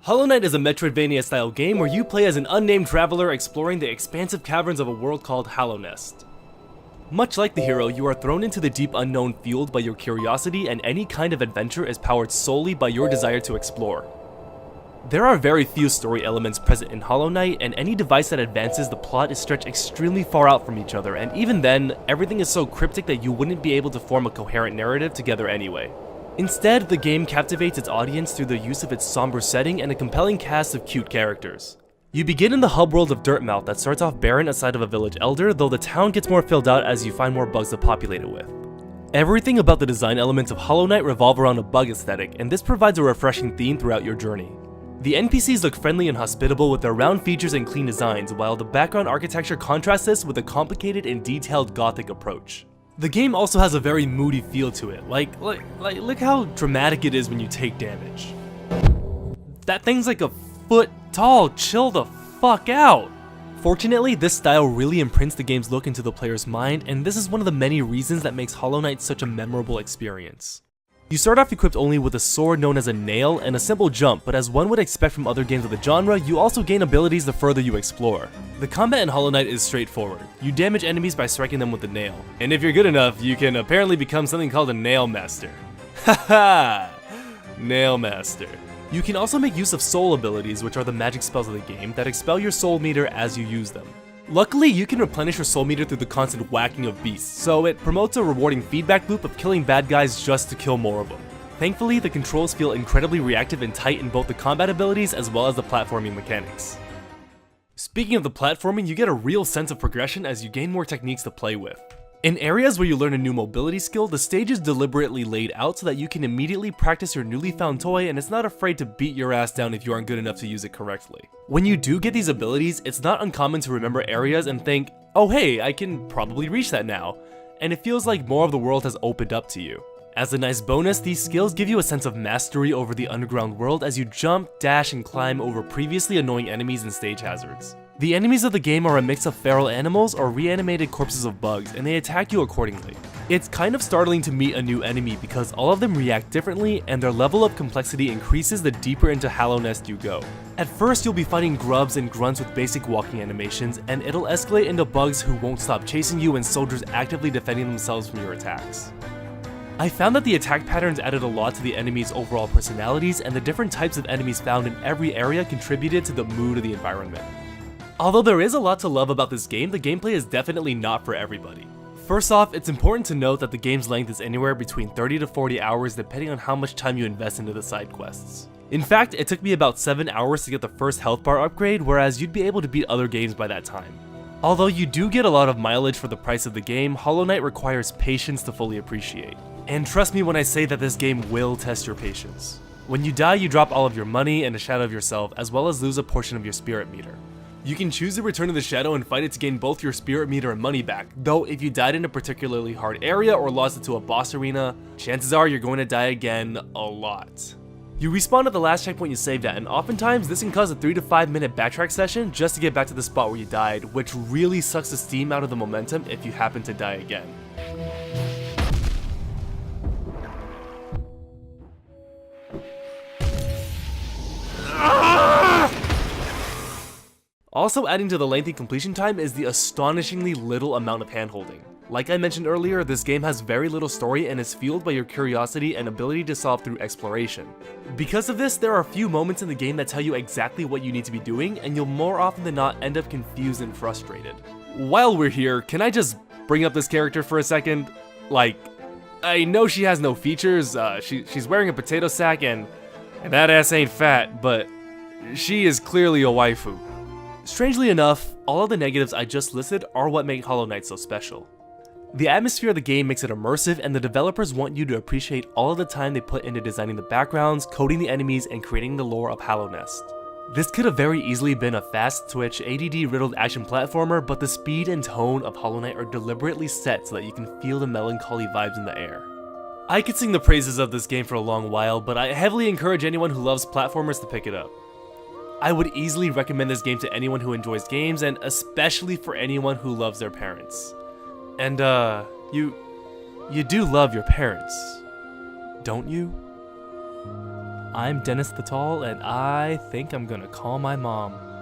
Hollow Knight is a Metroidvania-style game where you play as an unnamed traveler exploring the expansive caverns of a world called Hallownest. Much like the hero, you are thrown into the deep unknown fueled by your curiosity, and any kind of adventure is powered solely by your desire to explore. There are very few story elements present in Hollow Knight, and any device that advances the plot is stretched extremely far out from each other, and even then, everything is so cryptic that you wouldn't be able to form a coherent narrative together anyway. Instead, the game captivates its audience through the use of its somber setting and a compelling cast of cute characters. You begin in the hub world of Dirtmouth that starts off barren aside of a village elder, though the town gets more filled out as you find more bugs to populate it with. Everything about the design elements of Hollow Knight revolve around a bug aesthetic, and this provides a refreshing theme throughout your journey. The NPCs look friendly and hospitable with their round features and clean designs, while the background architecture contrasts this with a complicated and detailed gothic approach. The game also has a very moody feel to it, like look how dramatic it is when you take damage. That thing's like a foot tall, chill the fuck out! Fortunately, this style really imprints the game's look into the player's mind, and this is one of the many reasons that makes Hollow Knight such a memorable experience. You start off equipped only with a sword known as a nail and a simple jump, but as one would expect from other games of the genre, you also gain abilities the further you explore. The combat in Hollow Knight is straightforward. You damage enemies by striking them with the nail, and if you're good enough, you can apparently become something called a nail master. Haha! Nail master. You can also make use of soul abilities, which are the magic spells of the game that expel your soul meter as you use them. Luckily, you can replenish your soul meter through the constant whacking of beasts, so it promotes a rewarding feedback loop of killing bad guys just to kill more of them. Thankfully, the controls feel incredibly reactive and tight in both the combat abilities as well as the platforming mechanics. Speaking of the platforming, you get a real sense of progression as you gain more techniques to play with. In areas where you learn a new mobility skill, the stage is deliberately laid out so that you can immediately practice your newly found toy and it's not afraid to beat your ass down if you aren't good enough to use it correctly. When you do get these abilities, it's not uncommon to remember areas and think, oh hey, I can probably reach that now, and it feels like more of the world has opened up to you. As a nice bonus, these skills give you a sense of mastery over the underground world as you jump, dash, and climb over previously annoying enemies and stage hazards. The enemies of the game are a mix of feral animals or reanimated corpses of bugs, and they attack you accordingly. It's kind of startling to meet a new enemy because all of them react differently and their level of complexity increases the deeper into Hallownest you go. At first, you'll be fighting grubs and grunts with basic walking animations, and it'll escalate into bugs who won't stop chasing you and soldiers actively defending themselves from your attacks. I found that the attack patterns added a lot to the enemies' overall personalities, and the different types of enemies found in every area contributed to the mood of the environment. Although there is a lot to love about this game, the gameplay is definitely not for everybody. First off, it's important to note that the game's length is anywhere between 30 to 40 hours depending on how much time you invest into the side quests. In fact, it took me about 7 hours to get the first health bar upgrade, whereas you'd be able to beat other games by that time. Although you do get a lot of mileage for the price of the game, Hollow Knight requires patience to fully appreciate. And trust me when I say that this game will test your patience. When you die, you drop all of your money and a shadow of yourself, as well as lose a portion of your spirit meter. You can choose to return to the shadow and fight it to gain both your spirit meter and money back, though if you died in a particularly hard area or lost it to a boss arena, chances are you're going to die again a lot. You respawn at the last checkpoint you saved at, and oftentimes this can cause a 3 to 5 minute backtrack session just to get back to the spot where you died, which really sucks the steam out of the momentum if you happen to die again. Also adding to the lengthy completion time is the astonishingly little amount of handholding. Like I mentioned earlier, this game has very little story and is fueled by your curiosity and ability to solve through exploration. Because of this, there are a few moments in the game that tell you exactly what you need to be doing, and you'll more often than not end up confused and frustrated. While we're here, can I just bring up this character for a second? Like, I know she has no features, she's wearing a potato sack and that ass ain't fat, but she is clearly a waifu. Strangely enough, all of the negatives I just listed are what make Hollow Knight so special. The atmosphere of the game makes it immersive, and the developers want you to appreciate all of the time they put into designing the backgrounds, coding the enemies, and creating the lore of Hallownest. This could have very easily been a fast-twitch, ADD-riddled action platformer, but the speed and tone of Hollow Knight are deliberately set so that you can feel the melancholy vibes in the air. I could sing the praises of this game for a long while, but I heavily encourage anyone who loves platformers to pick it up. I would easily recommend this game to anyone who enjoys games, and especially for anyone who loves their parents. And you do love your parents, don't you? I'm Dennis the Tall, and I think I'm gonna call my mom.